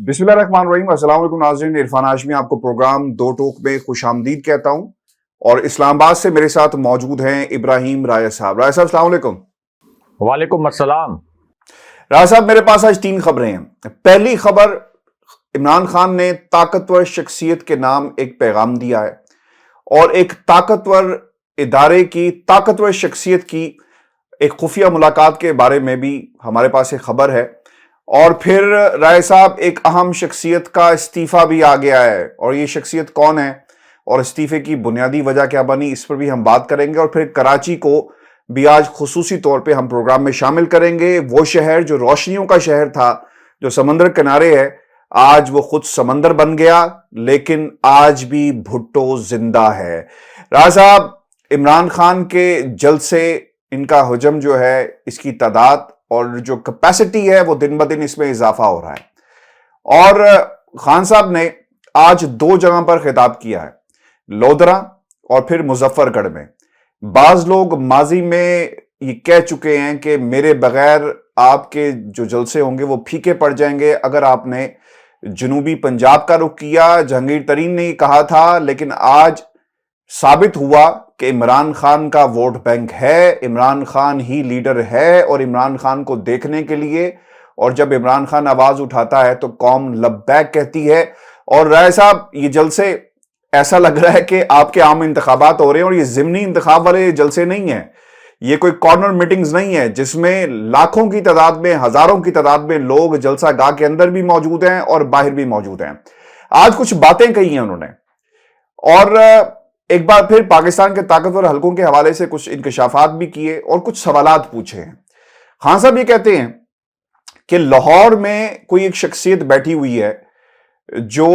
بسم اللہ الرحمن الرحیم۔ السلام علیکم ناظرین، عرفان ہاشمی آپ کو پروگرام دو ٹوک میں خوش آمدید کہتا ہوں، اور اسلام آباد سے میرے ساتھ موجود ہیں ابراہیم رائے صاحب۔ رائے صاحب السلام علیکم۔ وعلیکم السلام۔ رائے صاحب میرے پاس آج 3 خبریں ہیں۔ پہلی خبر، عمران خان نے طاقتور شخصیت کے نام ایک پیغام دیا ہے، اور ایک طاقتور ادارے کی طاقتور شخصیت کی ایک خفیہ ملاقات کے بارے میں بھی ہمارے پاس ایک خبر ہے، اور پھر رائے صاحب ایک اہم شخصیت کا استعفیٰ بھی آ گیا ہے، اور یہ شخصیت کون ہے اور استعفے کی بنیادی وجہ کیا بنی، اس پر بھی ہم بات کریں گے۔ اور پھر کراچی کو بھی آج خصوصی طور پہ ہم پروگرام میں شامل کریں گے۔ وہ شہر جو روشنیوں کا شہر تھا، جو سمندر کنارے ہے، آج وہ خود سمندر بن گیا، لیکن آج بھی بھٹو زندہ ہے۔ رائے صاحب، عمران خان کے جلسے، ان کا حجم جو ہے، اس کی تعداد اور جو کیپیسٹی ہے، وہ دن بدن اس میں اضافہ ہو رہا ہے۔ اور خان صاحب نے آج 2 جگہ پر خطاب کیا ہے، لودرا اور پھر مظفر گڑھ میں۔ بعض لوگ ماضی میں یہ کہہ چکے ہیں کہ میرے بغیر آپ کے جو جلسے ہوں گے وہ پھیکے پڑ جائیں گے اگر آپ نے جنوبی پنجاب کا رخ کیا۔ جہانگیر ترین نے یہ کہا تھا، لیکن آج ثابت ہوا کہ عمران خان کا ووٹ بینک ہے، عمران خان ہی لیڈر ہے، اور عمران خان کو دیکھنے کے لیے، اور جب عمران خان آواز اٹھاتا ہے تو قوم لبیک کہتی ہے۔ اور رائے صاحب، یہ جلسے ایسا لگ رہا ہے کہ آپ کے عام انتخابات ہو رہے ہیں، اور یہ ضمنی انتخاب والے جلسے نہیں ہیں، یہ کوئی کارنر میٹنگز نہیں ہے جس میں لاکھوں کی تعداد میں، ہزاروں کی تعداد میں لوگ جلسہ گاہ کے اندر بھی موجود ہیں اور باہر بھی موجود ہیں۔ آج کچھ باتیں کہی ہیں انہوں نے، اور ایک بار پھر پاکستان کے طاقتور حلقوں کے حوالے سے کچھ انکشافات بھی کیے اور کچھ سوالات پوچھے ہیں۔ خان صاحب یہ کہتے ہیں کہ لاہور میں کوئی ایک شخصیت بیٹھی ہوئی ہے جو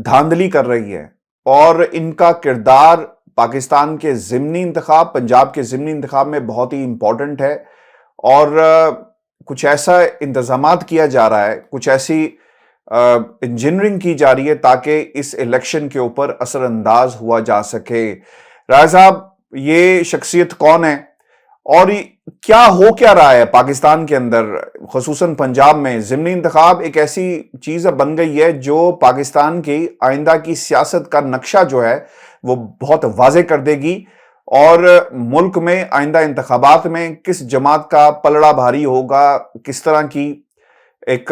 دھاندلی کر رہی ہے، اور ان کا کردار پاکستان کے ضمنی انتخاب، پنجاب کے ضمنی انتخاب میں بہت ہی امپورٹنٹ ہے، اور کچھ ایسا انتظامات کیا جا رہا ہے، کچھ ایسی انجینئرنگ کی جا رہی ہے تاکہ اس الیکشن کے اوپر اثر انداز ہوا جا سکے۔ رائے صاحب، یہ شخصیت کون ہے، اور کیا رہا ہے پاکستان کے اندر، خصوصاً پنجاب میں؟ ضمنی انتخاب ایک ایسی چیز بن گئی ہے جو پاکستان کی آئندہ کی سیاست کا نقشہ جو ہے وہ بہت واضح کر دے گی، اور ملک میں آئندہ انتخابات میں کس جماعت کا پلڑا بھاری ہوگا، کس طرح کی ایک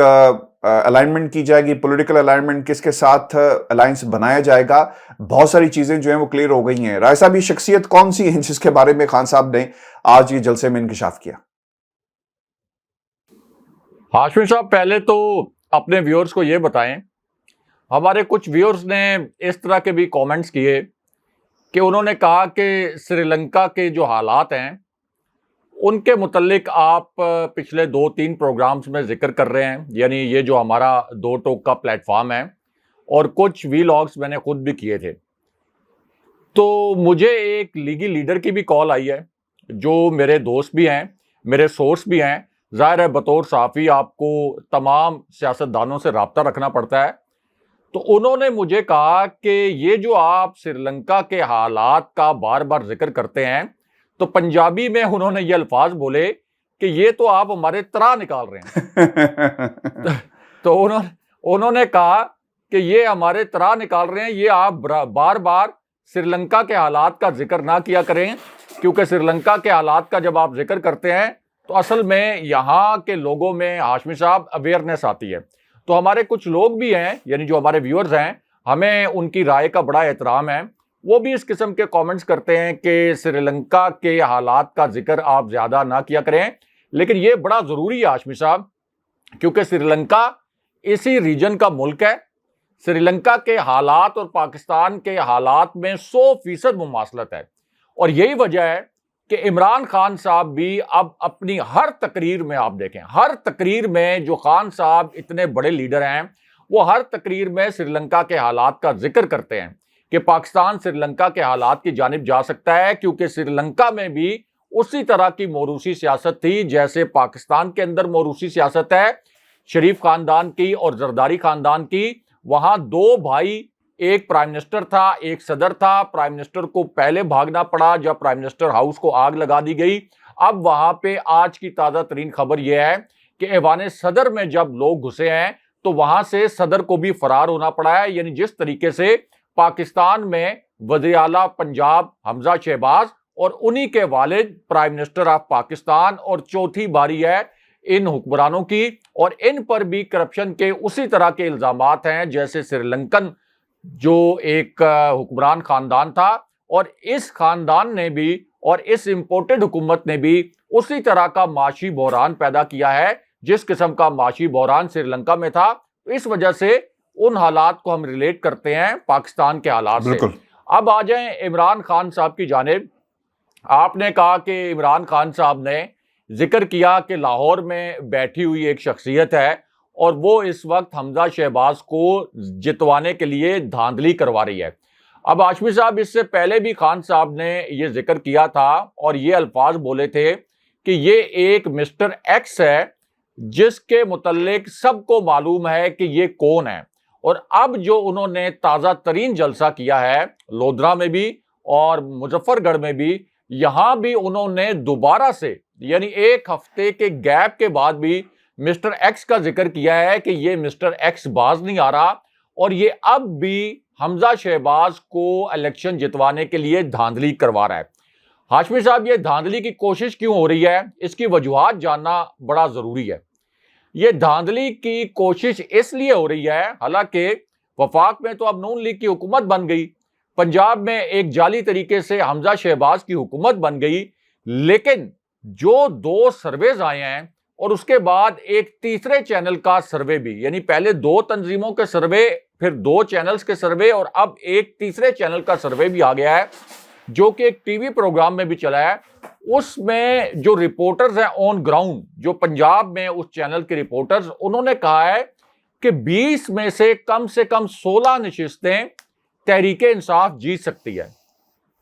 الائنمنٹ کی جائے گی، پولیٹیکل الائنمنٹ، کس کے ساتھ الائنس بنایا جائے گا، بہت ساری چیزیں جو ہیں وہ کلیئر ہو گئی ہیں۔ رائے صاحب، یہ شخصیت کون سی ہے جس کے بارے میں خان صاحب نے آج یہ جلسے میں انکشاف کیا؟ ہاشمی صاحب، پہلے تو اپنے ویورز کو یہ بتائیں، ہمارے کچھ ویورز نے اس طرح کے بھی کامنٹس کیے کہ انہوں نے کہا کہ سری لنکا کے جو حالات ہیں ان کے متعلق آپ پچھلے 2-3 پروگرامز میں ذکر کر رہے ہیں، یعنی یہ جو ہمارا 2 ٹوک کا پلیٹ فارم ہے، اور کچھ وی لاگز میں نے خود بھی کیے تھے۔ تو مجھے ایک لیگی لیڈر کی بھی کال آئی ہے جو میرے دوست بھی ہیں، میرے سورس بھی ہیں۔ ظاہر ہے بطور صحافی آپ کو تمام سیاستدانوں سے رابطہ رکھنا پڑتا ہے، تو انہوں نے مجھے کہا کہ یہ جو آپ سری لنکا کے حالات کا بار بار ذکر کرتے ہیں، تو پنجابی میں انہوں نے یہ الفاظ بولے کہ یہ تو آپ ہمارے ترا نکال رہے ہیں۔ تو انہوں نے کہا کہ یہ ہمارے ترا نکال رہے ہیں، یہ آپ بار بار سری لنکا کے حالات کا ذکر نہ کیا کریں، کیونکہ سری لنکا کے حالات کا جب آپ ذکر کرتے ہیں تو اصل میں یہاں کے لوگوں میں ہاشمی صاحب اویئرنیس آتی ہے۔ تو ہمارے کچھ لوگ بھی ہیں، یعنی جو ہمارے ویورز ہیں، ہمیں ان کی رائے کا بڑا احترام ہے، وہ بھی اس قسم کے کامنٹس کرتے ہیں کہ سری لنکا کے حالات کا ذکر آپ زیادہ نہ کیا کریں، لیکن یہ بڑا ضروری ہے ہاشمی صاحب، کیونکہ سری لنکا اسی ریجن کا ملک ہے۔ سری لنکا کے حالات اور پاکستان کے حالات میں 100% مماثلت ہے، اور یہی وجہ ہے کہ عمران خان صاحب بھی اب اپنی ہر تقریر میں، آپ دیکھیں ہر تقریر میں، جو خان صاحب اتنے بڑے لیڈر ہیں، وہ ہر تقریر میں سری لنکا کے حالات کا ذکر کرتے ہیں کہ پاکستان سری لنکا کے حالات کی جانب جا سکتا ہے، کیونکہ سری لنکا میں بھی اسی طرح کی موروثی سیاست تھی جیسے پاکستان کے اندر موروثی سیاست ہے، شریف خاندان کی اور زرداری خاندان کی۔ وہاں 2 بھائی، ایک پرائم منسٹر تھا، ایک صدر تھا۔ پرائم منسٹر کو پہلے بھاگنا پڑا جب پرائم منسٹر ہاؤس کو آگ لگا دی گئی۔ اب وہاں پہ آج کی تازہ ترین خبر یہ ہے کہ ایوان صدر میں جب لوگ گھسے ہیں تو وہاں سے صدر کو بھی فرار ہونا پڑا ہے. یعنی جس طریقے سے پاکستان میں وزیر اعلیٰ پنجاب حمزہ شہباز اور انہی کے والد پرائم منسٹر آف پاکستان, اور چوتھی باری ہے ان حکمرانوں کی, اور ان پر بھی کرپشن کے اسی طرح کے الزامات ہیں جیسے سری لنکن جو ایک حکمران خاندان تھا, اور اس خاندان نے بھی اور اس امپورٹڈ حکومت نے بھی اسی طرح کا معاشی بحران پیدا کیا ہے جس قسم کا معاشی بحران سری لنکا میں تھا. اس وجہ سے ان حالات کو ہم ریلیٹ کرتے ہیں پاکستان کے حالات سے. اب آ جائیں عمران خان صاحب کی جانب. آپ نے کہا کہ عمران خان صاحب نے ذکر کیا کہ لاہور میں بیٹھی ہوئی ایک شخصیت ہے اور وہ اس وقت حمزہ شہباز کو جتوانے کے لیے دھاندلی کروا رہی ہے. اب ہاشمی صاحب اس سے پہلے بھی خان صاحب نے یہ ذکر کیا تھا اور یہ الفاظ بولے تھے کہ یہ ایک مسٹر ایکس ہے جس کے متعلق سب کو معلوم ہے کہ یہ کون ہے. اور اب جو انہوں نے تازہ ترین جلسہ کیا ہے لودھرا میں بھی اور مظفر گڑھ میں بھی, یہاں بھی انہوں نے دوبارہ سے یعنی ایک ہفتے کے گیپ کے بعد بھی مسٹر ایکس کا ذکر کیا ہے کہ یہ مسٹر ایکس باز نہیں آ رہا, اور یہ اب بھی حمزہ شہباز کو الیکشن جتوانے کے لیے دھاندلی کروا رہا ہے. ہاشمی صاحب, یہ دھاندلی کی کوشش کیوں ہو رہی ہے, اس کی وجوہات جاننا بڑا ضروری ہے. یہ دھاندلی کی کوشش اس لیے ہو رہی ہے, حالانکہ وفاق میں تو اب نون لیگ کی حکومت بن گئی, پنجاب میں ایک جعلی طریقے سے حمزہ شہباز کی حکومت بن گئی, لیکن جو 2 سرویز آئے ہیں اور اس کے بعد ایک تیسرے چینل کا سروے بھی, یعنی پہلے 2 تنظیموں کے سروے, پھر 2 چینلز کے سروے, اور اب ایک تیسرے چینل کا سروے بھی آ گیا ہے جو کہ ایک ٹی وی پروگرام میں بھی چلا ہے. اس میں جو رپورٹرز ہیں آن گراؤنڈ, جو پنجاب میں اس چینل کے رپورٹرز, انہوں نے کہا ہے کہ 20 میں سے کم 16 نشستیں تحریک انصاف جیت سکتی ہے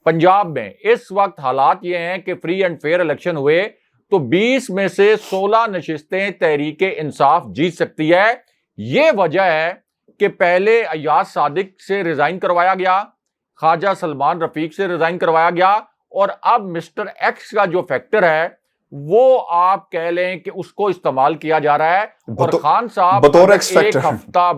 پنجاب میں. اس وقت حالات یہ ہیں کہ فری اینڈ فیئر الیکشن ہوئے تو 20 میں سے 16 نشستیں تحریک انصاف جیت سکتی ہے. یہ وجہ ہے کہ پہلے ایاز صادق سے ریزائن کروایا گیا, خواجہ سلمان رفیق سے ریزائن کروایا گیا, اور اب مسٹر ایکس کا جو فیکٹر ہے وہ آپ کہہ لیں کہ اس کو استعمال کیا جا رہا ہے. اور خان صاحب بطور ایکس ایک ہفتہ,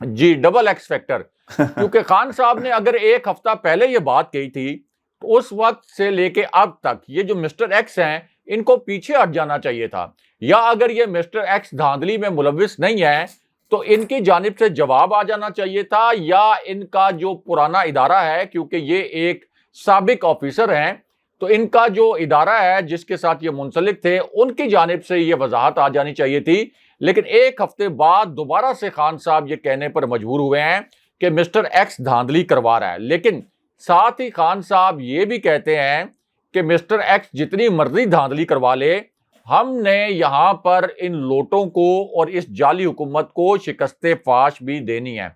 جی ڈبل ایکس فیکٹر, کیونکہ خان صاحب نے اگر ایک ہفتہ پہلے یہ بات کہی تھی تو اس وقت سے لے کے اب تک یہ جو مسٹر ایکس ہیں ان کو پیچھے ہٹ جانا چاہیے تھا, یا اگر یہ مسٹر ایکس دھاندلی میں ملوث نہیں ہے تو ان کی جانب سے جواب آ جانا چاہیے تھا, یا ان کا جو پرانا ادارہ ہے, کیونکہ یہ ایک سابق آفیسر ہیں, تو ان کا جو ادارہ ہے جس کے ساتھ یہ منسلک تھے ان کی جانب سے یہ وضاحت آ جانی چاہیے تھی. لیکن ایک ہفتے بعد دوبارہ سے خان صاحب یہ کہنے پر مجبور ہوئے ہیں کہ مسٹر ایکس دھاندلی کروا رہا ہے. لیکن ساتھ ہی خان صاحب یہ بھی کہتے ہیں کہ مسٹر ایکس جتنی مرضی دھاندلی کروا لے, ہم نے یہاں پر ان لوٹوں کو اور اس جعلی حکومت کو شکست فاش بھی دینی ہے.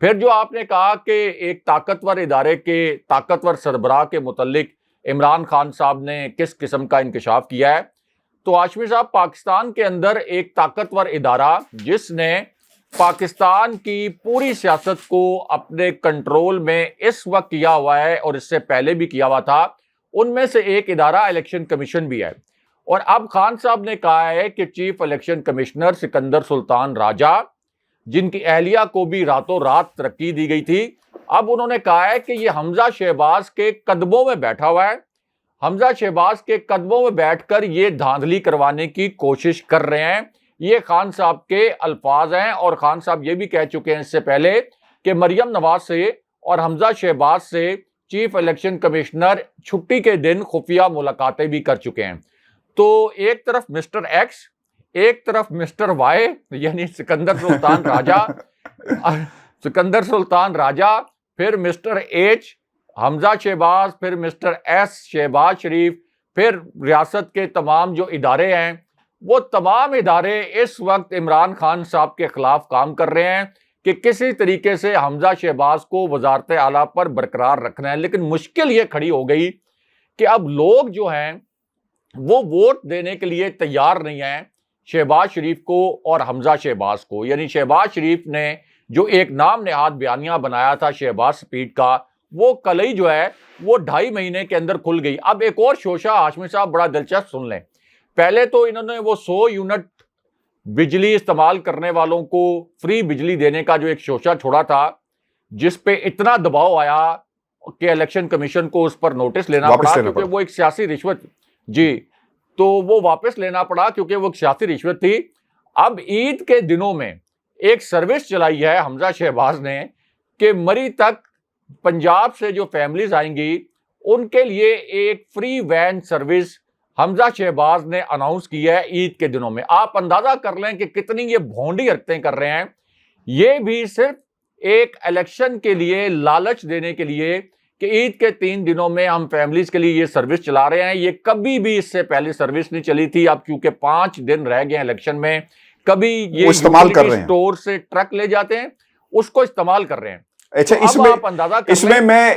پھر جو آپ نے کہا کہ ایک طاقتور ادارے کے طاقتور سربراہ کے متعلق عمران خان صاحب نے کس قسم کا انکشاف کیا ہے, تو ہاشمی صاحب, پاکستان کے اندر ایک طاقتور ادارہ جس نے پاکستان کی پوری سیاست کو اپنے کنٹرول میں اس وقت کیا ہوا ہے اور اس سے پہلے بھی کیا ہوا تھا, ان میں سے ایک ادارہ الیکشن کمیشن بھی ہے. اور اب خان صاحب نے کہا ہے کہ چیف الیکشن کمشنر سکندر سلطان راجہ, جن کی اہلیہ کو بھی راتوں رات ترقی دی گئی تھی, اب انہوں نے کہا ہے کہ یہ حمزہ شہباز کے قدموں میں بیٹھا ہوا ہے, حمزہ شہباز کے قدموں میں بیٹھ کر یہ دھاندلی کروانے کی کوشش کر رہے ہیں. یہ خان صاحب کے الفاظ ہیں, اور خان صاحب یہ بھی کہہ چکے ہیں اس سے پہلے کہ مریم نواز سے اور حمزہ شہباز سے چیف الیکشن کمشنر چھٹی کے دن خفیہ ملاقاتیں بھی کر چکے ہیں. تو ایک طرف مسٹر ایکس, ایک طرف مسٹر وائی یعنی سکندر سلطان راجہ, پھر مسٹر ایچ حمزہ شہباز, پھر مسٹر ایس شہباز شریف, پھر ریاست کے تمام جو ادارے ہیں وہ تمام ادارے اس وقت عمران خان صاحب کے خلاف کام کر رہے ہیں کہ کسی طریقے سے حمزہ شہباز کو وزارت اعلیٰ پر برقرار رکھنا ہے. لیکن مشکل یہ کھڑی ہو گئی کہ اب لوگ جو ہیں وہ ووٹ دینے کے لیے تیار نہیں ہیں شہباز شریف کو اور حمزہ شہباز کو. یعنی شہباز شریف نے جو ایک نام نہاد بیانیہ بنایا تھا شہباز سپیڈ کا, وہ کل ہی جو ہے وہ 2.5 مہینے کے اندر کھل گئی. اب ایک اور شوشہ ہاشمی صاحب بڑا دلچسپ سن لیں. پہلے تو انہوں نے وہ 100 یونٹ بجلی استعمال کرنے والوں کو فری بجلی دینے کا جو ایک شوشہ چھوڑا تھا، جس پہ اتنا دباؤ آیا کہ الیکشن کمیشن کو اس پر نوٹس لینا پڑا کیونکہ وہ ایک سیاسی رشوت، جی تو وہ واپس لینا پڑا کیونکہ وہ ایک سیاسی رشوت تھی۔ اب عید کے دنوں میں ایک سروس چلائی ہے حمزہ شہباز نے کہ مری تک پنجاب سے جو فیملیز آئیں گی ان کے لیے ایک فری وین سروس حمزہ شہباز نے اناؤنس کی ہے عید کے دنوں میں۔ آپ اندازہ کر لیں کہ کتنی یہ بھونڈی حرکتیں کر رہے ہیں، یہ بھی صرف ایک الیکشن کے لیے لالچ دینے کے لیے کہ عید کے 3 دنوں میں ہم فیملیز کے لیے یہ سروس چلا رہے ہیں۔ یہ کبھی بھی اس سے پہلے سروس نہیں چلی تھی، اب کیونکہ 5 دن رہ گئے ہیں الیکشن میں، کبھی یہ استعمال کر رہے ہیں، اسٹور سے ٹرک لے جاتے ہیں اس کو استعمال کر رہے ہیں۔ اچھا اس میں میں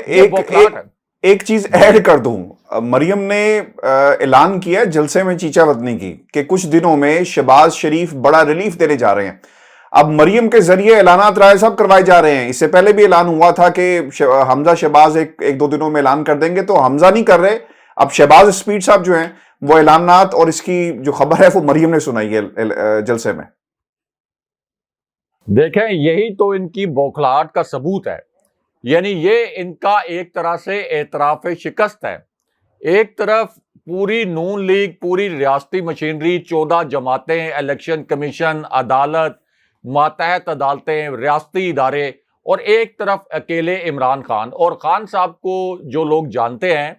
ایک چیز ایڈ کر دوں، مریم نے اعلان کیا جلسے میں چیچا ودنی کی کہ کچھ دنوں میں شہباز شریف بڑا ریلیف دینے جا رہے ہیں۔ اب مریم کے ذریعے اعلانات رائے صاحب کروائے جا رہے ہیں۔ اس سے پہلے بھی اعلان ہوا تھا کہ حمزہ شہباز ایک دو دنوں میں اعلان کر دیں گے، تو حمزہ نہیں کر رہے، اب شہباز اسپیڈ صاحب جو ہیں وہ اعلانات اور اس کی جو خبر ہے وہ مریم نے سنائی ہے جلسے میں۔ دیکھیں یہی تو ان کی بوکھلاہٹ کا ثبوت ہے، یعنی یہ ان کا ایک طرح سے اعتراف شکست ہے۔ ایک طرف پوری نون لیگ، پوری ریاستی مشینری، 14 جماعتیں، الیکشن کمیشن، عدالت، ماتحت عدالتیں، ریاستی ادارے، اور ایک طرف اکیلے عمران خان۔ اور خان صاحب کو جو لوگ جانتے ہیں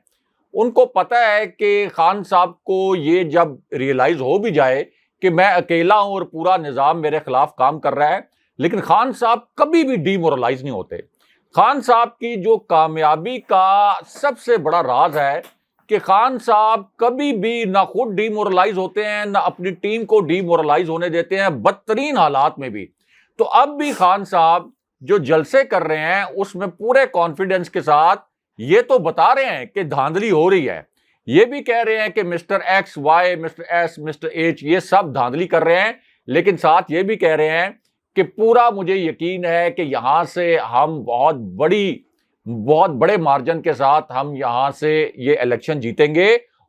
ان کو پتہ ہے کہ خان صاحب کو یہ جب ریئلائز ہو بھی جائے کہ میں اکیلا ہوں اور پورا نظام میرے خلاف کام کر رہا ہے، لیکن خان صاحب کبھی بھی ڈی مورلائز نہیں ہوتے۔ خان صاحب کی جو کامیابی کا سب سے بڑا راز ہے کہ خان صاحب کبھی بھی نہ خود ڈی مورلائز ہوتے ہیں، نہ اپنی ٹیم کو ڈی مورلائز ہونے دیتے ہیں، بدترین حالات میں بھی۔ تو اب بھی خان صاحب جو جلسے کر رہے ہیں اس میں پورے کانفیڈنس کے ساتھ یہ تو بتا رہے ہیں کہ دھاندلی ہو رہی ہے، یہ بھی کہہ رہے ہیں کہ mister X Y, mister S, mister H یہ سب دھاندلی کر رہے ہیں، لیکن ساتھ یہ بھی کہہ رہے ہیں کہ پورا مجھے یقین ہے کہ یہاں سے ہم بہت بڑے مارجن کے ساتھ ہم یہاں سے یہ الیکشن جیتیں گے۔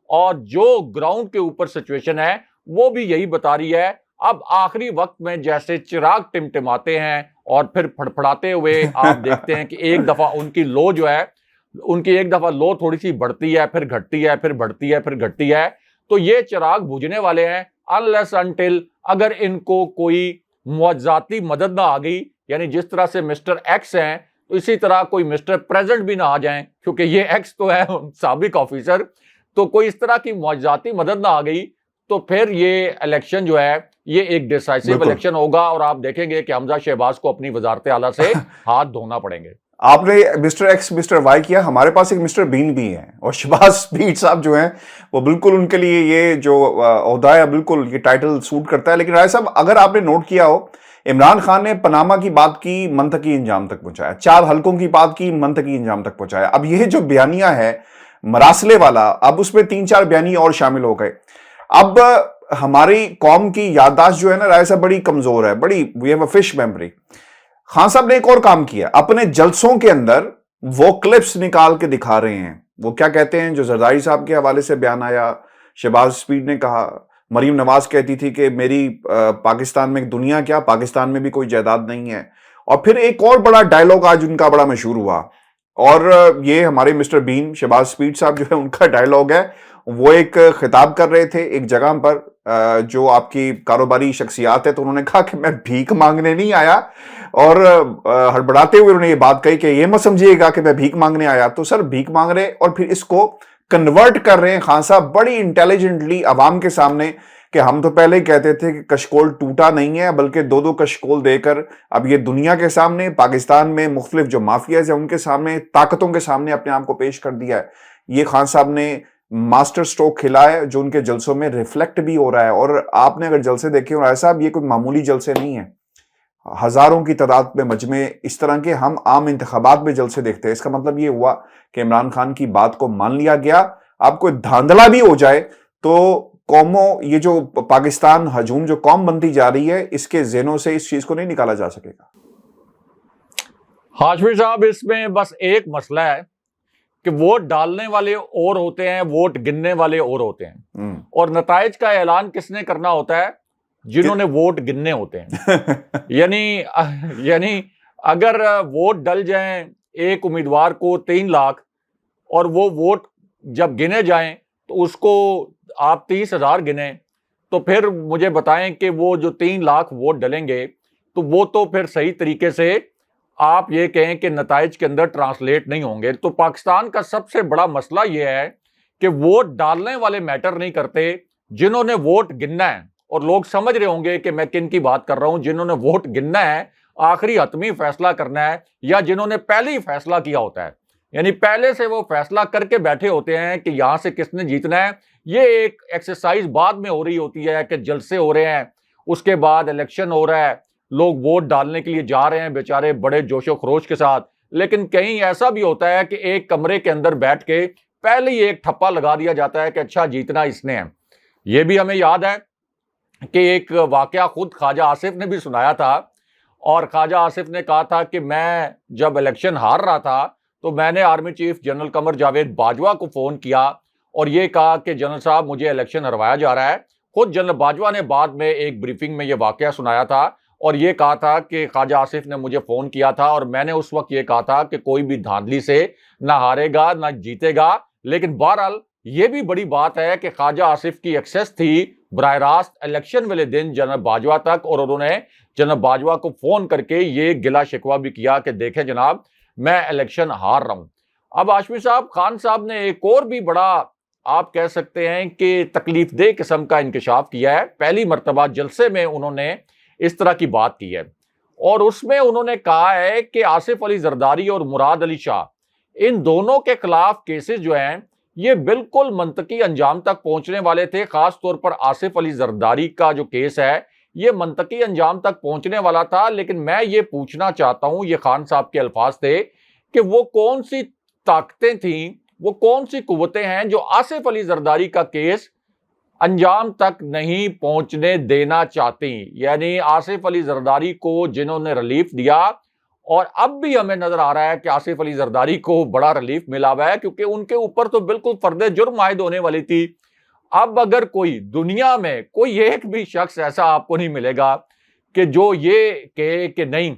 اور جو گراؤنڈ کے اوپر سچویشن ہے وہ بھی یہی بتا رہی ہے۔ اب آخری وقت میں جیسے چراغ ٹمٹماتے ہیں اور پھر پھڑپھڑاتے ہوئے آپ دیکھتے ہیں کہ ایک دفعہ ان کی لو جو ہے، ان کی ایک دفعہ لو تھوڑی سی بڑھتی ہے، پھر گھٹتی ہے، پھر بڑھتی ہے، پھر گھٹتی ہے، تو یہ چراغ بجھنے والے ہیں unless until اگر ان کو کوئی معجزاتی مدد نہ آ گئی، یعنی جس طرح سے مسٹر ایکس ہیں تو اسی طرح کوئی مسٹر پریزنٹ بھی نہ آ جائیں، کیونکہ یہ ایکس تو ہے سابق آفیسر، تو کوئی اس طرح کی معجزاتی مدد نہ آ گئی تو پھر یہ الیکشن جو ہے یہ ایک ڈیسائسو الیکشن ہوگا، اور آپ دیکھیں گے کہ حمزہ شہباز کو اپنی وزارت اعلیٰ سے ہاتھ دھونا پڑیں گے۔ آپ نے مسٹر ایکس مسٹر وائی کیا، ہمارے پاس ایک مسٹر بین بھی ہیں، اور شہباز بھیٹ صاحب جو ہیں وہ بالکل ان کے لیے یہ جو عہدہ ہے بالکل یہ ٹائٹل سوٹ کرتا ہے۔ لیکن رائے صاحب اگر آپ نے نوٹ کیا ہو، عمران خان نے پاناما کی بات کی، منطقی انجام تک پہنچایا، 4 حلقوں کی بات کی، منطقی انجام تک پہنچایا۔ اب یہ جو بیانیہ ہے مراسلے والا، اب اس میں 3-4 بیانیے اور شامل ہو گئے۔ اب ہماری قوم کی یادداشت جو ہے نا رائے صاحب بڑی کمزور ہے، بڑی we have a fish memory. Khan صاحب نے ایک اور کام کیا، اپنے جلسوں کے اندر وہ کلپس نکال کے دکھا رہے ہیں۔ وہ کیا کہتے ہیں، جو زرداری صاحب کے حوالے سے بیان آیا، شہباز اسپیڈ نے کہا، مریم نواز کہتی تھی کہ میری پاکستان میں دنیا کیا، پاکستان میں بھی کوئی جائیداد نہیں ہے۔ اور پھر ایک اور بڑا ڈائلاگ آج ان کا بڑا مشہور ہوا، اور یہ ہمارے مسٹر بین شہباز اسپیڈ صاحب جو ہے ان کا ڈائلاگ ہے، وہ ایک خطاب کر رہے تھے ایک جگہ پر، جو آپ کی کاروباری شخصیات ہے، تو انہوں نے کہا کہ میں بھیک مانگنے نہیں آیا، اور ہڑبڑاتے ہوئے انہوں نے یہ بات کہی کہ یہ مت سمجھیے گا کہ میں بھیک مانگنے آیا۔ تو سر بھیک مانگ رہے اور پھر اس کو کنورٹ کر رہے ہیں خان صاحب بڑی انٹیلیجنٹلی عوام کے سامنے کہ ہم تو پہلے ہی کہتے تھے کہ کشکول ٹوٹا نہیں ہے، بلکہ 2 کشکول دے کر اب یہ دنیا کے سامنے، پاکستان میں مختلف جو مافیاز ہیں ان کے سامنے، طاقتوں کے سامنے اپنے آپ کو پیش کر دیا ہے۔ یہ خان صاحب نے ماسٹر سٹروک کھلا ہے جو ان کے جلسوں میں ریفلیکٹ بھی ہو رہا ہے۔ اور آپ نے اگر جلسے دیکھے اور ایسا یہ کوئی معمولی جلسے نہیں ہیں، ہزاروں کی تعداد میں مجمع اس طرح کے ہم عام انتخابات میں جلسے دیکھتے ہیں۔ اس کا مطلب یہ ہوا کہ عمران خان کی بات کو مان لیا گیا۔ آپ کو دھاندلا بھی ہو جائے تو قوموں، یہ جو پاکستان ہجوم جو قوم بنتی جا رہی ہے، اس کے ذہنوں سے اس چیز کو نہیں نکالا جا سکے گا۔ ہاشمی صاحب اس میں بس ایک مسئلہ ہے کہ ووٹ ڈالنے والے اور ہوتے ہیں، ووٹ گننے والے اور ہوتے ہیں، اور نتائج کا اعلان کس نے کرنا ہوتا ہے؟ جنہوں نے ووٹ گننے ہوتے ہیں. یعنی اگر ووٹ ڈل جائیں ایک امیدوار کو 3 لاکھ اور وہ ووٹ جب گنے جائیں تو اس کو آپ 30,000 گنیں, تو پھر مجھے بتائیں کہ وہ جو 3 لاکھ ووٹ ڈلیں گے تو وہ تو پھر صحیح طریقے سے آپ یہ کہیں کہ نتائج کے اندر ٹرانسلیٹ نہیں ہوں گے. تو پاکستان کا سب سے بڑا مسئلہ یہ ہے کہ ووٹ ڈالنے والے میٹر نہیں کرتے, جنہوں نے ووٹ گننا ہے. اور لوگ سمجھ رہے ہوں گے کہ میں کن کی بات کر رہا ہوں. جنہوں نے ووٹ گننا ہے, آخری حتمی فیصلہ کرنا ہے, یا جنہوں نے پہلے ہی فیصلہ کیا ہوتا ہے, یعنی پہلے سے وہ فیصلہ کر کے بیٹھے ہوتے ہیں کہ یہاں سے کس نے جیتنا ہے. یہ ایک ایکسرسائز بعد میں ہو رہی ہوتی ہے کہ جلسے ہو رہے ہیں, اس کے بعد الیکشن ہو رہا ہے, لوگ ووٹ ڈالنے کے لیے جا رہے ہیں بیچارے بڑے جوش و خروش کے ساتھ. لیکن کہیں ایسا بھی ہوتا ہے کہ ایک کمرے کے اندر بیٹھ کے پہلے ہی ایک ٹھپا لگا دیا جاتا ہے کہ اچھا جیتنا اس نے ہے. یہ بھی ہمیں یاد ہے کہ ایک واقعہ خود خواجہ آصف نے بھی سنایا تھا, اور خواجہ آصف نے کہا تھا کہ میں جب الیکشن ہار رہا تھا تو میں نے army chief general Qamar Javed Bajwa کو فون کیا اور یہ کہا کہ جنرل صاحب مجھے الیکشن ہروایا جا رہا ہے. خود جنرل باجوہ نے بعد میں ایک بریفنگ میں یہ واقعہ سنایا تھا اور یہ کہا تھا کہ خواجہ آصف نے مجھے فون کیا تھا اور میں نے اس وقت یہ کہا تھا کہ کوئی بھی دھاندلی سے نہ ہارے گا نہ جیتے گا. لیکن بہرحال یہ بھی بڑی بات ہے کہ خواجہ آصف کی ایکسیس تھی براہ راست الیکشن والے دن جنرل باجوہ تک, اور انہوں نے جنرل باجوہ کو فون کر کے یہ گلا شکوہ بھی کیا کہ دیکھیں جناب میں الیکشن ہار رہا ہوں. اب ہاشمی صاحب, خان صاحب نے ایک اور بھی بڑا آپ کہہ سکتے ہیں کہ تکلیف دہ قسم کا انکشاف کیا ہے. پہلی مرتبہ جلسے میں انہوں نے اس طرح کی بات کی ہے, اور اس میں انہوں نے کہا ہے کہ آصف علی زرداری اور مراد علی شاہ ان دونوں کے خلاف کیسز جو ہیں یہ بالکل منطقی انجام تک پہنچنے والے تھے. خاص طور پر آصف علی زرداری کا جو کیس ہے یہ منطقی انجام تک پہنچنے والا تھا. لیکن میں یہ پوچھنا چاہتا ہوں, یہ خان صاحب کے الفاظ تھے, کہ وہ کون سی طاقتیں تھیں, وہ کون سی قوتیں ہیں جو آصف علی زرداری کا کیس انجام تک نہیں پہنچنے دینا چاہتی. یعنی آصف علی زرداری کو جنہوں نے ریلیف دیا, اور اب بھی ہمیں نظر آ رہا ہے کہ آصف علی زرداری کو بڑا ریلیف ملا ہوا ہے کیونکہ ان کے اوپر تو بالکل فرد جرم عائد ہونے والی تھی. اب اگر کوئی دنیا میں کوئی ایک بھی شخص ایسا آپ کو نہیں ملے گا کہ جو یہ کہے کہ نہیں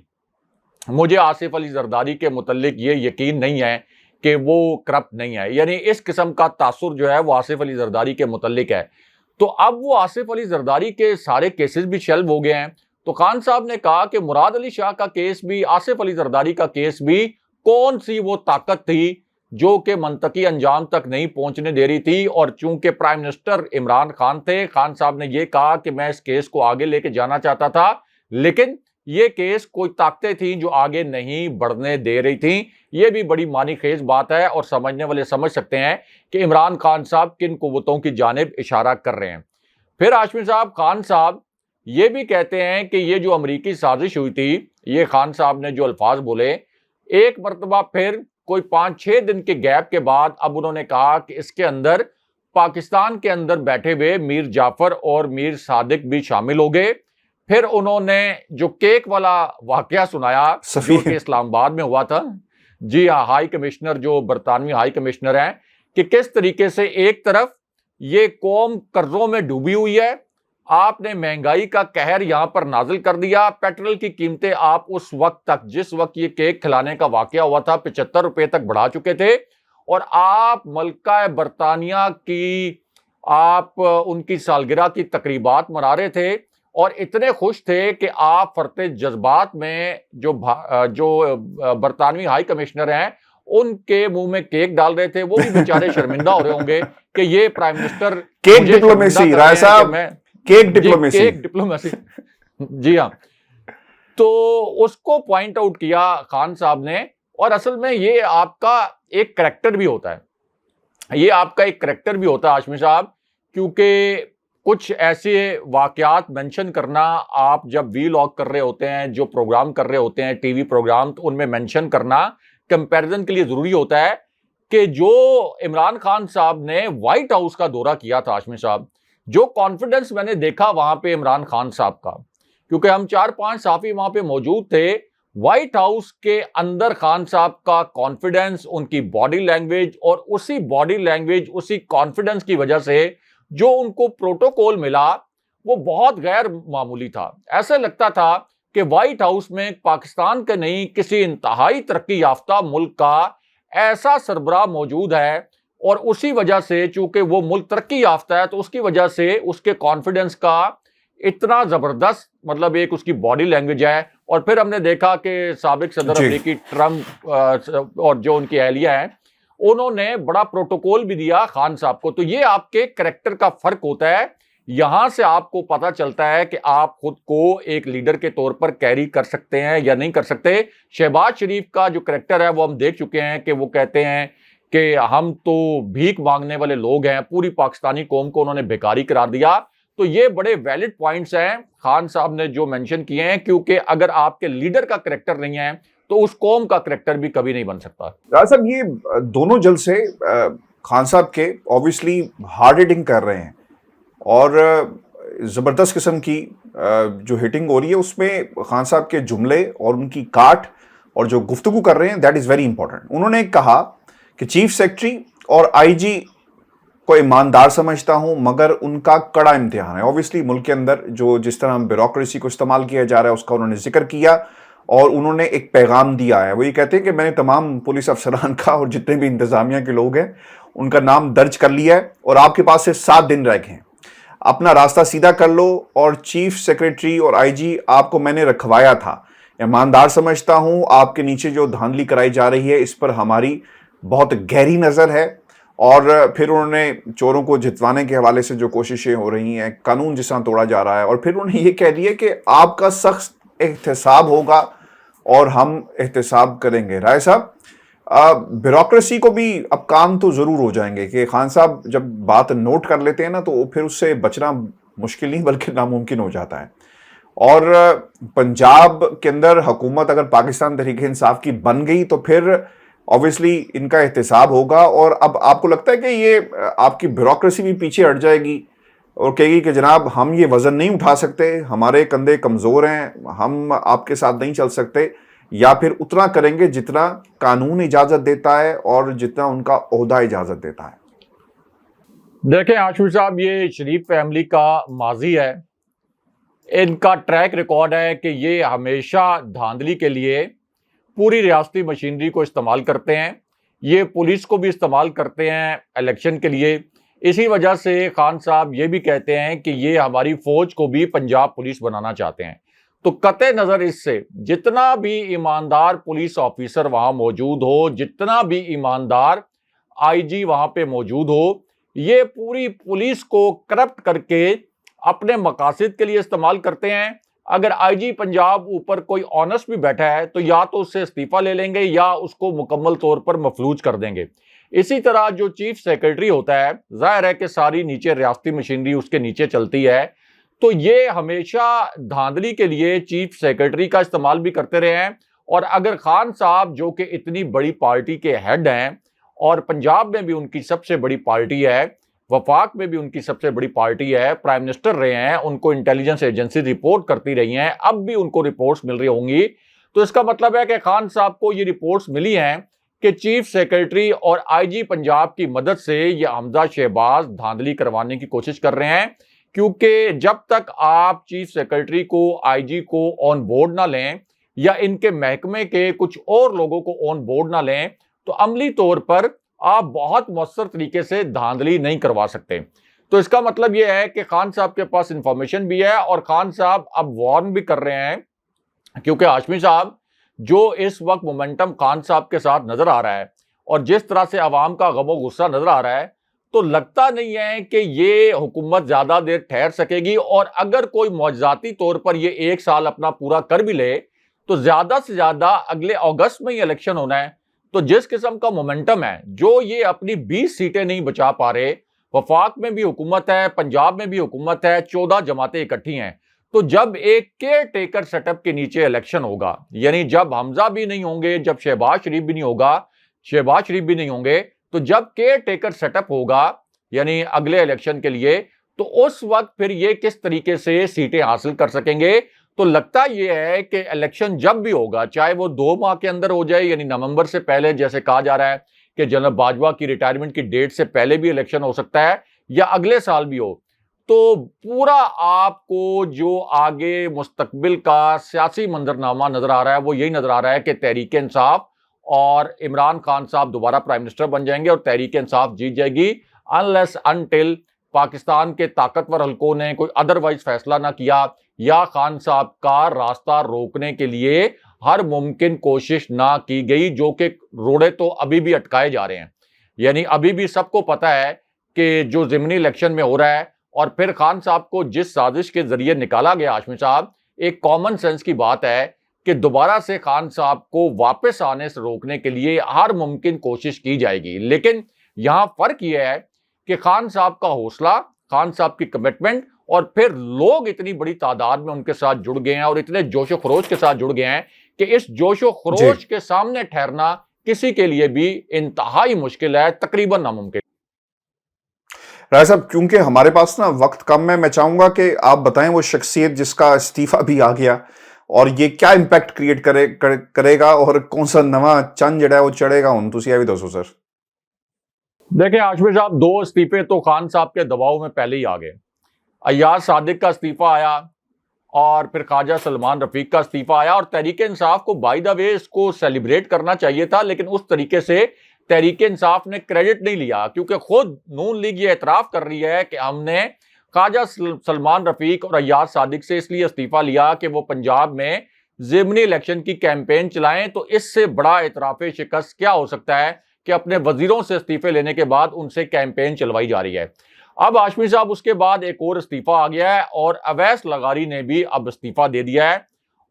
مجھے آصف علی زرداری کے متعلق یہ یقین نہیں ہے کہ وہ کرپٹ نہیں ہے, یعنی اس قسم کا تاثر جو ہے وہ آصف علی زرداری کے متعلق ہے. تو اب وہ آصف علی زرداری کے سارے کیسز بھی شیلو ہو گئے ہیں. تو خان صاحب نے کہا کہ مراد علی شاہ کا کیس بھی, آصف علی زرداری کا کیس بھی, کون سی وہ طاقت تھی جو کہ منطقی انجام تک نہیں پہنچنے دے رہی تھی. اور چونکہ پرائم منسٹر عمران خان تھے, خان صاحب نے یہ کہا کہ میں اس کیس کو آگے لے کے جانا چاہتا تھا, لیکن یہ کیس کوئی طاقتیں تھیں جو آگے نہیں بڑھنے دے رہی تھیں. یہ بھی بڑی معنی خیز بات ہے, اور سمجھنے والے سمجھ سکتے ہیں کہ عمران خان صاحب کن قوتوں کی جانب اشارہ کر رہے ہیں. پھر ہاشمی صاحب, خان صاحب یہ بھی کہتے ہیں کہ یہ جو امریکی سازش ہوئی تھی, یہ خان صاحب نے جو الفاظ بولے, ایک مرتبہ پھر کوئی 5-6 دن کے گیپ کے بعد اب انہوں نے کہا کہ اس کے اندر پاکستان کے اندر بیٹھے ہوئے میر جعفر اور میر صادق بھی شامل ہو گئے. پھر انہوں نے جو کیک والا واقعہ سنایا جو کہ اسلام آباد میں ہوا تھا, جی ہاں, ہائی کمشنر جو برطانوی ہائی کمشنر ہیں, کہ کس طریقے سے ایک طرف یہ قوم قرضوں میں ڈوبی ہوئی ہے, آپ نے مہنگائی کا قہر یہاں پر نازل کر دیا. پیٹرول کی قیمتیں آپ اس وقت تک, جس وقت یہ کیک کھلانے کا واقعہ ہوا تھا, 75 روپے تک بڑھا چکے تھے, اور آپ ملکہ برطانیہ کی آپ ان کی سالگرہ کی تقریبات منا رہے تھے, اور اتنے خوش تھے کہ آپ فرط جذبات میں جو برطانوی ہائی کمشنر ہیں ان کے منہ میں کیک ڈال رہے تھے. وہ بھی بیچارے شرمندہ ہو رہے ہوں گے کہ یہ پرائم منسٹر کیک ڈپلومیسی, رائے صاحب کیک ڈپلومیسی. جی ہاں, تو اس کو پوائنٹ آؤٹ کیا خان صاحب نے. اور اصل میں یہ آپ کا ایک کریکٹر بھی ہوتا ہے, یہ آپ کا ایک کریکٹر بھی ہوتا ہے ہاشمی صاحب, کیونکہ کچھ ایسے واقعات مینشن کرنا, آپ جب وی لاگ کر رہے ہوتے ہیں, جو پروگرام کر رہے ہوتے ہیں ٹی وی پروگرام, تو ان میں مینشن کرنا کمپیریزن کے لیے ضروری ہوتا ہے. کہ جو عمران خان صاحب نے وائٹ ہاؤس کا دورہ کیا تھا ہاشمی صاحب, جو کانفیڈنس میں نے دیکھا وہاں پہ عمران خان صاحب کا, کیونکہ ہم 4-5 صحافی وہاں پہ موجود تھے, وائٹ ہاؤس کے اندر خان صاحب کا کانفیڈنس, ان کی باڈی لینگویج, اور اسی باڈی لینگویج اسی کانفیڈنس کی وجہ سے جو ان کو پروٹوکول ملا وہ بہت غیر معمولی تھا. ایسا لگتا تھا کہ وائٹ ہاؤس میں پاکستان کے نہیں کسی انتہائی ترقی یافتہ ملک کا ایسا سربراہ موجود ہے، اور اسی وجہ سے چونکہ وہ ملک ترقی یافتہ ہے تو اس کی وجہ سے اس کے کانفیڈنس کا اتنا زبردست مطلب ایک اس کی باڈی لینگویج ہے. اور پھر ہم نے دیکھا کہ سابق صدر امریکی ٹرمپ اور جو ان کی اہلیہ ہیں انہوں نے بڑا پروٹوکول بھی دیا خان صاحب کو. تو یہ آپ کے کریکٹر کا فرق ہوتا ہے. یہاں سے آپ کو پتا چلتا ہے کہ آپ خود کو ایک لیڈر کے طور پر کیری کر سکتے ہیں یا نہیں کر سکتے. شہباز شریف کا جو کریکٹر ہے وہ ہم دیکھ چکے ہیں کہ وہ کہتے ہیں کہ ہم تو بھیک مانگنے والے لوگ ہیں. پوری پاکستانی قوم کو انہوں نے بیکاری قرار دیا. تو یہ بڑے ویلڈ پوائنٹس ہیں خان صاحب نے جو مینشن کیے ہیں، کیونکہ اگر آپ کے لیڈر کا کریکٹر نہیں ہے تو اس قوم کا کریکٹر بھی کبھی نہیں بن سکتا. راز صاحب یہ دونوں جلسے خان صاحب کے اوبیسلی ہارڈ ہٹنگ کر رہے ہیں اور زبردست قسم کی جو ہٹنگ ہو رہی ہے اس میں خان صاحب کے جملے اور ان کی کاٹ اور جو گفتگو کر رہے ہیں دیٹ از ویری امپورٹنٹ. انہوں نے کہا کہ چیف سیکرٹری اور آئی جی کو ایماندار سمجھتا ہوں مگر ان کا کڑا امتحان ہے. اوبیسلی ملک کے اندر جو جس طرح بیوروکریسی کو استعمال کیا جا رہا ہے اس کا انہوں نے ذکر کیا اور انہوں نے ایک پیغام دیا ہے. وہ یہ کہتے ہیں کہ میں نے تمام پولیس افسران کا اور جتنے بھی انتظامیہ کے لوگ ہیں ان کا نام درج کر لیا ہے اور آپ کے پاس سے 7 دن رہ گئے ہیں. اپنا راستہ سیدھا کر لو. اور چیف سیکریٹری اور آئی جی آپ کو میں نے رکھوایا تھا. ایماندار سمجھتا ہوں. آپ کے نیچے جو دھاندلی کرائی جا رہی ہے اس پر ہماری بہت گہری نظر ہے. اور پھر انہوں نے چوروں کو جتوانے کے حوالے سے جو کوششیں ہو رہی ہیں، قانون جس طرح توڑا جا رہا ہے، اور پھر انہوں نے یہ کہہ دیا کہ آپ کا سخت احتساب ہوگا اور ہم احتساب کریں گے. رائے صاحب بیوروکریسی کو بھی اب کام تو ضرور ہو جائیں گے کہ خان صاحب جب بات نوٹ کر لیتے ہیں نا تو پھر اس سے بچنا مشکل نہیں بلکہ ناممکن ہو جاتا ہے. اور پنجاب کے اندر حکومت اگر پاکستان تحریک انصاف کی بن گئی تو پھر اوبیسلی ان کا احتساب ہوگا. اور اب آپ کو لگتا ہے کہ یہ آپ کی بیوروکریسی بھی پیچھے ہٹ جائے گی اور کہے گی کہ جناب ہم یہ وزن نہیں اٹھا سکتے، ہمارے کندھے کمزور ہیں، ہم آپ کے ساتھ نہیں چل سکتے، یا پھر اتنا کریں گے جتنا قانون اجازت دیتا ہے اور جتنا ان کا عہدہ اجازت دیتا ہے؟ دیکھیں ہاشمی صاحب، یہ شریف فیملی کا ماضی ہے، ان کا ٹریک ریکارڈ ہے کہ یہ ہمیشہ دھاندلی کے لیے پوری ریاستی مشینری کو استعمال کرتے ہیں. یہ پولیس کو بھی استعمال کرتے ہیں الیکشن کے لیے. اسی وجہ سے خان صاحب یہ بھی کہتے ہیں کہ یہ ہماری فوج کو بھی پنجاب پولیس بنانا چاہتے ہیں. تو قطع نظر اس سے جتنا بھی ایماندار پولیس آفیسر وہاں موجود ہو، جتنا بھی ایماندار آئی جی وہاں پہ موجود ہو، یہ پوری پولیس کو کرپٹ کر کے اپنے مقاصد کے لیے استعمال کرتے ہیں. اگر آئی جی پنجاب اوپر کوئی آنسٹ بھی بیٹھا ہے تو یا تو اس سے استعفیٰ لے لیں گے یا اس کو مکمل طور پر مفلوج کر دیں گے. اسی طرح جو چیف سیکرٹری ہوتا ہے، ظاہر ہے کہ ساری نیچے ریاستی مشینری اس کے نیچے چلتی ہے، تو یہ ہمیشہ دھاندلی کے لیے چیف سیکرٹری کا استعمال بھی کرتے رہے ہیں. اور اگر خان صاحب جو کہ اتنی بڑی پارٹی کے ہیڈ ہیں اور پنجاب میں بھی ان کی سب سے بڑی پارٹی ہے، وفاق میں بھی ان کی سب سے بڑی پارٹی ہے، پرائم منسٹر رہے ہیں، ان کو انٹیلیجنس ایجنسی رپورٹ کرتی رہی ہیں، اب بھی ان کو رپورٹس مل رہی ہوں گی. تو اس کا مطلب ہے کہ خان صاحب کو یہ رپورٹس ملی ہیں کہ چیف سیکرٹری اور آئی جی پنجاب کی مدد سے یہ حمزہ شہباز دھاندلی کروانے کی کوشش کر رہے ہیں. کیونکہ جب تک آپ چیف سیکرٹری کو، آئی جی کو آن بورڈ نہ لیں یا ان کے محکمے کے کچھ اور لوگوں کو آن بورڈ نہ لیں تو عملی طور پر آپ بہت مؤثر طریقے سے دھاندلی نہیں کروا سکتے. تو اس کا مطلب یہ ہے کہ خان صاحب کے پاس انفارمیشن بھی ہے اور خان صاحب اب وارن بھی کر رہے ہیں. کیونکہ ہاشمی صاحب جو اس وقت مومنٹم خان صاحب کے ساتھ نظر آ رہا ہے اور جس طرح سے عوام کا غم و غصہ نظر آ رہا ہے، تو لگتا نہیں ہے کہ یہ حکومت زیادہ دیر ٹھہر سکے گی. اور اگر کوئی معجزاتی طور پر یہ 1 سال اپنا پورا کر بھی لے تو زیادہ سے زیادہ اگلے اگست میں ہی الیکشن ہونا ہے. تو جس قسم کا مومنٹم ہے، جو یہ اپنی 20 سیٹیں نہیں بچا پا رہے، وفاق میں بھی حکومت ہے، پنجاب میں بھی حکومت ہے، 14 جماعتیں اکٹھی ہیں، تو جب ایک کیئر ٹیکر سیٹ اپ کے نیچے الیکشن ہوگا، یعنی جب حمزہ بھی نہیں ہوں گے، جب شہباز شریف بھی نہیں ہوگا، شہباز شریف بھی نہیں ہوں گے، تو جب کیئر ٹیکر سیٹ اپ ہوگا یعنی اگلے الیکشن کے لیے، تو اس وقت پھر یہ کس طریقے سے سیٹیں حاصل کر سکیں گے. تو لگتا یہ ہے کہ الیکشن جب بھی ہوگا، چاہے وہ 2 ماہ کے اندر ہو جائے، یعنی نومبر سے پہلے، جیسے کہا جا رہا ہے کہ جنرل باجوہ کی ریٹائرمنٹ کی ڈیٹ سے پہلے بھی الیکشن ہو سکتا ہے، یا اگلے سال بھی ہو، تو پورا آپ کو جو آگے مستقبل کا سیاسی منظرنامہ نظر آ رہا ہے وہ یہی نظر آ رہا ہے کہ تحریک انصاف اور عمران خان صاحب دوبارہ پرائم منسٹر بن جائیں گے اور تحریک انصاف جیت جائے گی unless until پاکستان کے طاقتور حلقوں نے کوئی ادروائز فیصلہ نہ کیا یا خان صاحب کا راستہ روکنے کے لیے ہر ممکن کوشش نہ کی گئی، جو کہ روڑے تو ابھی بھی اٹکائے جا رہے ہیں۔ یعنی ابھی بھی سب کو پتا ہے کہ جو ضمنی الیکشن میں ہو رہا ہے اور پھر خان صاحب کو جس سازش کے ذریعے نکالا گیا، ہاشمی صاحب، ایک کامن سینس کی بات ہے کہ دوبارہ سے خان صاحب کو واپس آنے سے روکنے کے لیے ہر ممکن کوشش کی جائے گی۔ لیکن یہاں فرق یہ ہے کہ خان صاحب کا حوصلہ، خان صاحب کی کمٹمنٹ اور پھر لوگ اتنی بڑی تعداد میں ان کے ساتھ جڑ گئے ہیں اور اتنے جوش و خروش کے ساتھ جڑ گئے ہیں کہ اس جوش و خروش کے سامنے ٹھہرنا کسی کے لیے بھی انتہائی مشکل ہے، تقریباً ناممکن۔ رائے صاحب، کیونکہ ہمارے پاس نا وقت کم ہے، میں چاہوں گا کہ آپ بتائیں وہ شخصیت جس کا استعفیٰ بھی آ گیا اور یہ کیا امپیکٹ کریٹ کرے گا اور کون سا نواں چند جڑا ہے وہ چڑھے گا ہوں تسی یہ بھی دسو سر۔ دیکھیں ہاشمی صاحب، 2 استعفے تو خان صاحب کے دباؤ میں پہلے ہی آ گئے۔ ایاز صادق کا استعفیٰ آیا اور پھر خواجہ سلمان رفیق کا استعفیٰ آیا، اور تحریک انصاف کو بائی دا وے اس کو سیلیبریٹ کرنا چاہیے تھا، لیکن اس طریقے سے تحریک انصاف نے کریڈٹ نہیں لیا، کیونکہ خود نون لیگ یہ اعتراف کر رہی ہے کہ ہم نے خواجہ سلمان رفیق اور ایاز صادق سے اس لیے استعفیٰ لیا کہ وہ پنجاب میں ضمنی الیکشن کی کیمپین چلائیں۔ تو اس سے بڑا اعتراف شکست کیا ہو سکتا ہے کہ اپنے وزیروں سے استعفے لینے کے بعد ان سے کیمپین چلوائی جا رہی ہے۔ اب ہاشمی صاحب اس کے بعد ایک اور استعفیٰ آ گیا ہے اور اویس لغاری نے بھی اب استعفیٰ دے دیا ہے،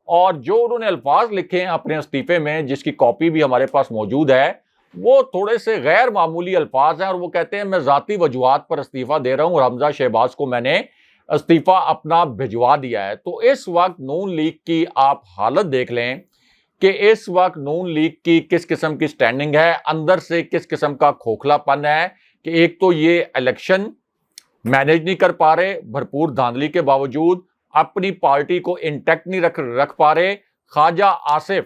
اور جو انہوں نے الفاظ لکھے ہیں اپنے استعفے میں، جس کی کاپی بھی ہمارے پاس موجود ہے، وہ تھوڑے سے غیر معمولی الفاظ ہیں، اور وہ کہتے ہیں میں ذاتی وجوہات پر استعفیٰ دے رہا ہوں، حمزہ شہباز کو میں نے استعفیٰ اپنا بھجوا دیا ہے۔ تو اس وقت نون لیگ کی آپ حالت دیکھ لیں کہ اس وقت نون لیگ کی کس قسم کی سٹینڈنگ ہے، اندر سے کس قسم کا کھوکھلا پن ہے کہ ایک تو یہ الیکشن مینیج نہیں کر پا رہے، بھرپور دھاندلی کے باوجود اپنی پارٹی کو انٹیکٹ نہیں رکھ پا رہے۔ خواجہ آصف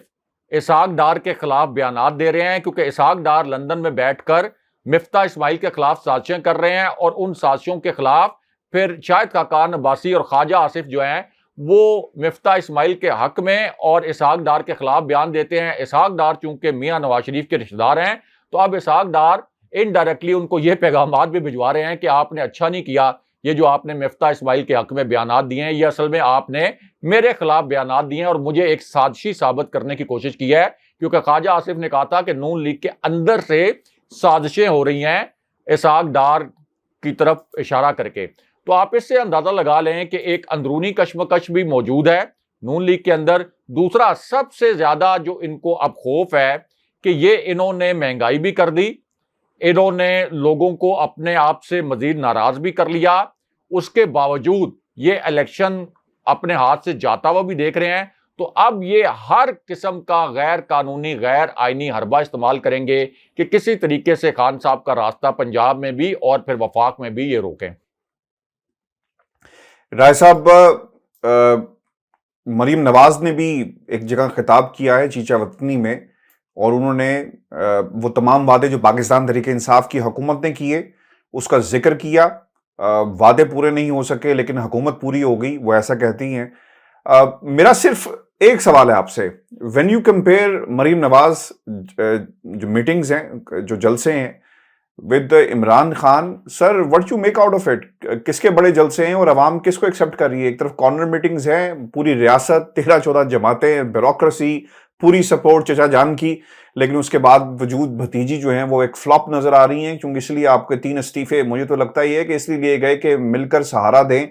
اسحاق ڈار کے خلاف بیانات دے رہے ہیں، کیونکہ اسحاق ڈار لندن میں بیٹھ کر مفتاح اسماعیل کے خلاف سازشیں کر رہے ہیں، اور ان سازشوں کے خلاف پھر شاہد خاقان عباسی اور خواجہ آصف جو ہیں وہ مفتاح اسماعیل کے حق میں اور اسحاق ڈار کے خلاف بیان دیتے ہیں۔ اسحاق ڈار چونکہ میاں نواز شریف کے رشتہ دار ہیں، تو اب اسحاق ڈار انڈائریکٹلی ان کو یہ پیغامات بھی بھجوا رہے ہیں کہ آپ نے اچھا نہیں کیا، یہ جو آپ نے مفتاح اسماعیل کے حق میں بیانات دیے ہیں، یہ اصل میں آپ نے میرے خلاف بیانات دیے ہیں اور مجھے ایک سازشی ثابت کرنے کی کوشش کی ہے، کیونکہ خواجہ آصف نے کہا تھا کہ نون لیگ کے اندر سے سازشیں ہو رہی ہیں اسحاق ڈار کی طرف اشارہ کر کے۔ تو آپ اس سے اندازہ لگا لیں کہ ایک اندرونی کشمکش بھی موجود ہے نون لیگ کے اندر۔ دوسرا سب سے زیادہ جو ان کو اب خوف ہے کہ یہ انہوں نے مہنگائی بھی کر دی، انہوں نے لوگوں کو اپنے آپ سے مزید ناراض بھی کر لیا، اس کے باوجود یہ الیکشن اپنے ہاتھ سے جاتا ہوا بھی دیکھ رہے ہیں، تو اب یہ ہر قسم کا غیر قانونی غیر آئینی حربہ استعمال کریں گے کہ کسی طریقے سے خان صاحب کا راستہ پنجاب میں بھی اور پھر وفاق میں بھی یہ روکیں۔ رائے صاحب، مریم نواز نے بھی ایک جگہ خطاب کیا ہے چیچا وطنی میں، اور انہوں نے وہ تمام وعدے جو پاکستان تحریک انصاف کی حکومت نے کیے اس کا ذکر کیا۔ وعدے پورے نہیں ہو سکے لیکن حکومت پوری ہو گئی، وہ ایسا کہتی ہیں۔ میرا صرف ایک سوال ہے آپ سے، when you compare Maryam Nawaz جو میٹنگز ہیں، جو جلسے ہیں with Imran Khan, sir what you make out of it? کس کے بڑے جلسے ہیں اور عوام کس کو ایکسیپٹ کر رہی ہے؟ ایک طرف کارنر میٹنگز ہیں، پوری ریاست 13-14 جماعتیں، بیوروکریسی، پوری سپورٹ چچا جان کی، لیکن اس کے بعد وجود بھتیجی جو ہیں وہ ایک فلاپ نظر آ رہی ہیں، کیونکہ اس لیے آپ کے 3 استعفے مجھے تو لگتا ہی ہے کہ اس لیے لیے گئے کہ مل کر سہارا دیں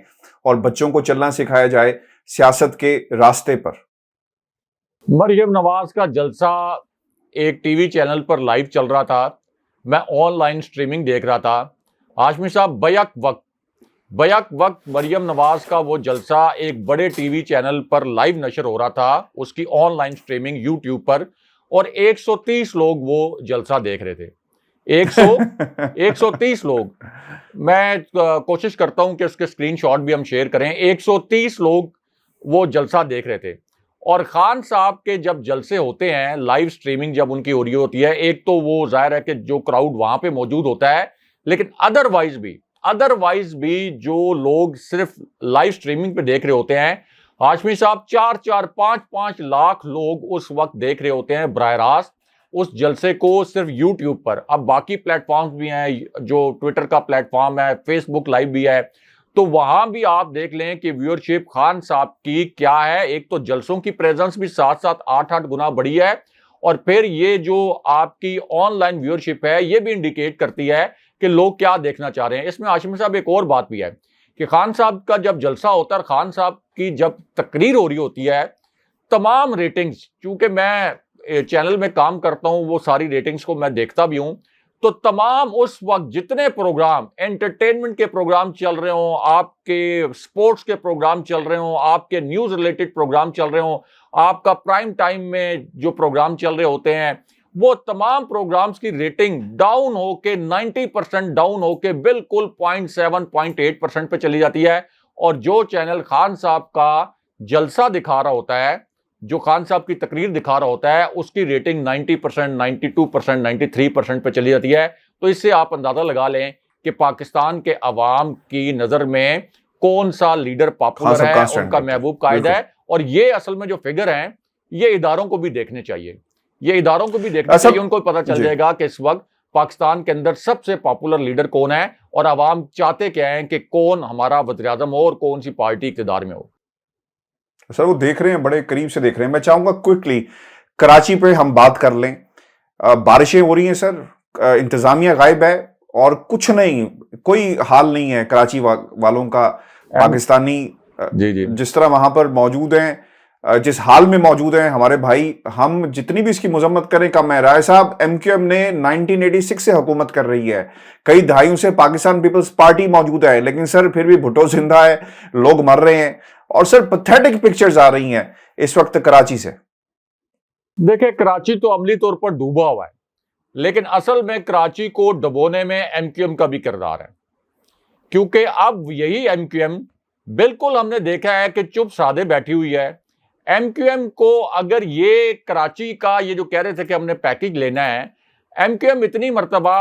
اور بچوں کو چلنا سکھایا جائے سیاست کے راستے پر۔ مریم نواز کا جلسہ ایک ٹی وی چینل پر لائیو چل رہا تھا، میں آن لائن سٹریمنگ دیکھ رہا تھا۔ ہاشمی صاحب، بیک وقت مریم نواز کا وہ جلسہ ایک بڑے ٹی وی چینل پر لائیو نشر ہو رہا تھا، اس کی آن لائن سٹریمنگ یوٹیوب پر، اور 130 لوگ وہ جلسہ دیکھ رہے تھے۔ 130 لوگ، میں کوشش کرتا ہوں کہ اس کے اسکرین شاٹ بھی ہم شیئر کریں۔ 130 لوگ وہ جلسہ دیکھ رہے تھے، اور خان صاحب کے جب جلسے ہوتے ہیں، لائیو سٹریمنگ جب ان کی ہو رہی ہوتی ہے، ایک تو وہ ظاہر ہے کہ جو کراؤڈ وہاں پہ موجود ہوتا ہے، لیکن ادروائز بھی ادروائز بھی جو لوگ صرف لائیو سٹریمنگ پہ دیکھ رہے ہوتے ہیں، ہاشمی صاحب 4-4 5-5 لاکھ لوگ اس وقت دیکھ رہے ہوتے ہیں براہ راست اس جلسے کو صرف یوٹیوب پر. اب باقی پلیٹ فارمز بھی ہیں، جو ٹویٹر کا پلیٹ فارم ہے، فیس بک لائیو بھی ہے، تو وہاں بھی آپ دیکھ لیں کہ ویورشپ خان صاحب کی کیا ہے. ایک تو جلسوں کی پریزنس بھی 7-8 گنا بڑی ہے، اور پھر یہ جو آپ کی آن لائن ویورشپ ہے یہ بھی انڈیکیٹ کرتی ہے کہ لوگ کیا دیکھنا چاہ رہے ہیں. اس میں ہاشمی صاحب ایک اور بات بھی ہے کہ خان صاحب کا جب جلسہ ہوتا ہے، خان صاحب کی جب تقریر ہو رہی ہوتی ہے، تمام ریٹنگز، چونکہ میں چینل میں کام کرتا ہوں وہ ساری ریٹنگز کو میں دیکھتا بھی ہوں، تو تمام اس وقت جتنے پروگرام، انٹرٹینمنٹ کے پروگرام چل رہے ہوں، آپ کے سپورٹس کے پروگرام چل رہے ہوں، آپ کے نیوز ریلیٹڈ پروگرام چل رہے ہوں، آپ کا پرائم ٹائم میں جو پروگرام چل رہے ہوتے ہیں، وہ تمام پروگرامز کی ریٹنگ ڈاؤن ہو کے 90% ڈاؤن ہو کے بالکل 0.7-0.8% پہ چلی جاتی ہے. اور جو چینل خان صاحب کا جلسہ دکھا رہا ہوتا ہے، جو خان صاحب کی تقریر دکھا رہا ہوتا ہے، اس کی ریٹنگ 90%, 92%, 93% پہ چلی جاتی ہے. تو اس سے آپ اندازہ لگا لیں کہ پاکستان کے عوام کی نظر میں کون سا لیڈر پاپولر ہے، ان کا محبوب قائد ہے. اور یہ اصل میں جو فگر ہیں یہ اداروں کو بھی دیکھنے چاہیے، یہ اداروں کو بھی دیکھنا چاہیے. ان کو پتہ چل جائے گا کہ اس وقت پاکستان کے اندر سب سے پاپولر لیڈر کون ہے، اور عوام چاہتے کیا ہیں کہ کون ہمارا وزیر اعظم ہو اور کون سی پارٹی اقتدار میں ہو. سر وہ دیکھ رہے ہیں، بڑے قریب سے دیکھ رہے ہیں. میں چاہوں گا کوئکلی کراچی پہ ہم بات کر لیں. بارشیں ہو رہی ہیں سر، انتظامیہ غائب ہے اور کچھ نہیں، کوئی حال نہیں ہے کراچی والوں کا. پاکستانی جس طرح وہاں پر موجود ہیں، جس حال میں موجود ہیں ہمارے بھائی، ہم جتنی بھی اس کی مذمت کریں کم ہے. رائے صاحب، ایم کیو ایم نے 1986 سے حکومت کر رہی ہے، کئی دہائیوں سے پاکستان پیپلز پارٹی موجود ہے، لیکن سر پھر بھی بھٹو زندہ ہے، لوگ مر رہے ہیں، اور سر پیتھیٹک پکچرز آ رہی ہیں اس وقت کراچی سے. دیکھیں، کراچی تو عملی طور پر ڈوبا ہوا ہے، لیکن اصل میں کراچی کو ڈبونے میں ایم کیو ایم کا بھی کردار ہے. کیونکہ اب یہی ایم کیو ایم بالکل ہم نے دیکھا ہے کہ چپ سادے بیٹھی ہوئی ہے. ایم کیو ایم کو اگر یہ کراچی کا یہ جو کہہ رہے تھے کہ ہم نے پیکیج لینا ہے، ایم کیو ایم اتنی مرتبہ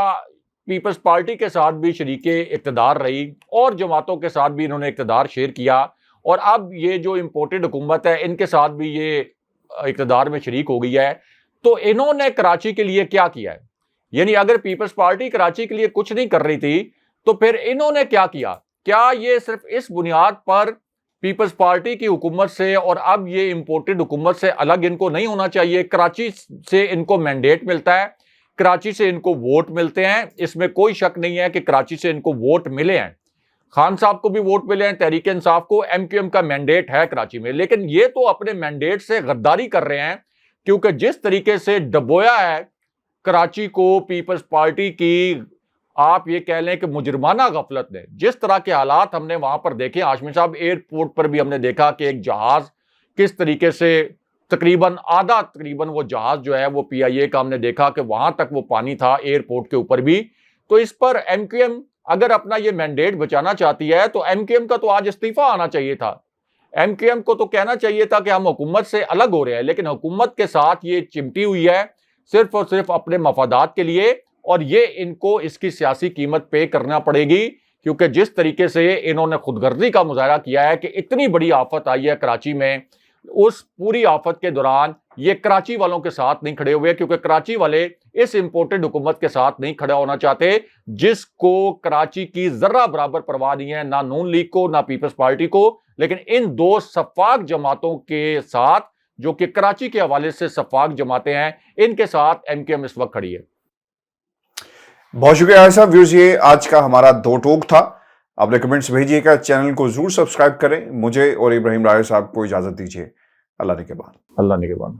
پیپلز پارٹی کے ساتھ بھی شریک اقتدار رہی اور جماعتوں کے ساتھ بھی انہوں نے اقتدار شیئر کیا، اور اب یہ جو امپورٹڈ حکومت ہے ان کے ساتھ بھی یہ اقتدار میں شریک ہو گئی ہے. تو انہوں نے کراچی کے لیے کیا کیا ہے؟ یعنی اگر پیپلز پارٹی کراچی کے لیے کچھ نہیں کر رہی تھی تو پھر انہوں نے کیا کیا؟ کیا یہ صرف اس بنیاد پر پیپلز پارٹی کی حکومت سے اور اب یہ امپورٹڈ حکومت سے الگ ان کو نہیں ہونا چاہیے؟ کراچی سے ان کو مینڈیٹ ملتا ہے، کراچی سے ان کو ووٹ ملتے ہیں، اس میں کوئی شک نہیں ہے کہ کراچی سے ان کو ووٹ ملے ہیں. خان صاحب کو بھی ووٹ ملے ہیں، تحریک انصاف کو، ایم کیو ایم کا مینڈیٹ ہے کراچی میں. لیکن یہ تو اپنے مینڈیٹ سے غداری کر رہے ہیں، کیونکہ جس طریقے سے ڈبویا ہے کراچی کو پیپلز پارٹی کی، آپ یہ کہہ لیں کہ مجرمانہ غفلت نے، جس طرح کے حالات ہم نے وہاں پر دیکھے. ہاشمی صاحب، ایئرپورٹ پر بھی ہم نے دیکھا کہ ایک جہاز کس طریقے سے تقریباً وہ جہاز جو ہے وہ پی آئی اے کا، ہم نے دیکھا کہ وہاں تک وہ پانی تھا ایئرپورٹ کے اوپر بھی. تو اس پر ایم کیو ایم اگر اپنا یہ مینڈیٹ بچانا چاہتی ہے تو ایم کیو ایم کا تو آج استعفیٰ آنا چاہیے تھا. ایم کیو ایم کو تو کہنا چاہیے تھا کہ ہم حکومت سے الگ ہو رہے ہیں، لیکن حکومت کے ساتھ یہ چمٹی ہوئی ہے صرف اور صرف اپنے مفادات کے لیے، اور یہ ان کو اس کی سیاسی قیمت پے کرنا پڑے گی. کیونکہ جس طریقے سے انہوں نے خود غرضی کا مظاہرہ کیا ہے کہ اتنی بڑی آفت آئی ہے کراچی میں، اس پوری آفت کے دوران یہ کراچی والوں کے ساتھ نہیں کھڑے ہوئے، کیونکہ کراچی والے اس امپورٹڈ حکومت کے ساتھ نہیں کھڑا ہونا چاہتے جس کو کراچی کی ذرہ برابر پرواہ نہیں ہے، نہ نون لیگ کو نہ پیپلز پارٹی کو. لیکن ان دو سفاک جماعتوں کے ساتھ، جو کہ کراچی کے حوالے سے سفاک جماعتیں ہیں، ان کے ساتھ ایم کیو ایم اس وقت کھڑی ہے. بہت شکریہ عائشہ صاحب. ویورز، یہ آج کا ہمارا دو ٹوک تھا. آپ نے کمنٹس بھیجیے گا، چینل کو ضرور سبسکرائب کریں. مجھے اور ابراہیم رائے صاحب کو اجازت دیجیے. اللہ نگہبان. اللہ نگہبان.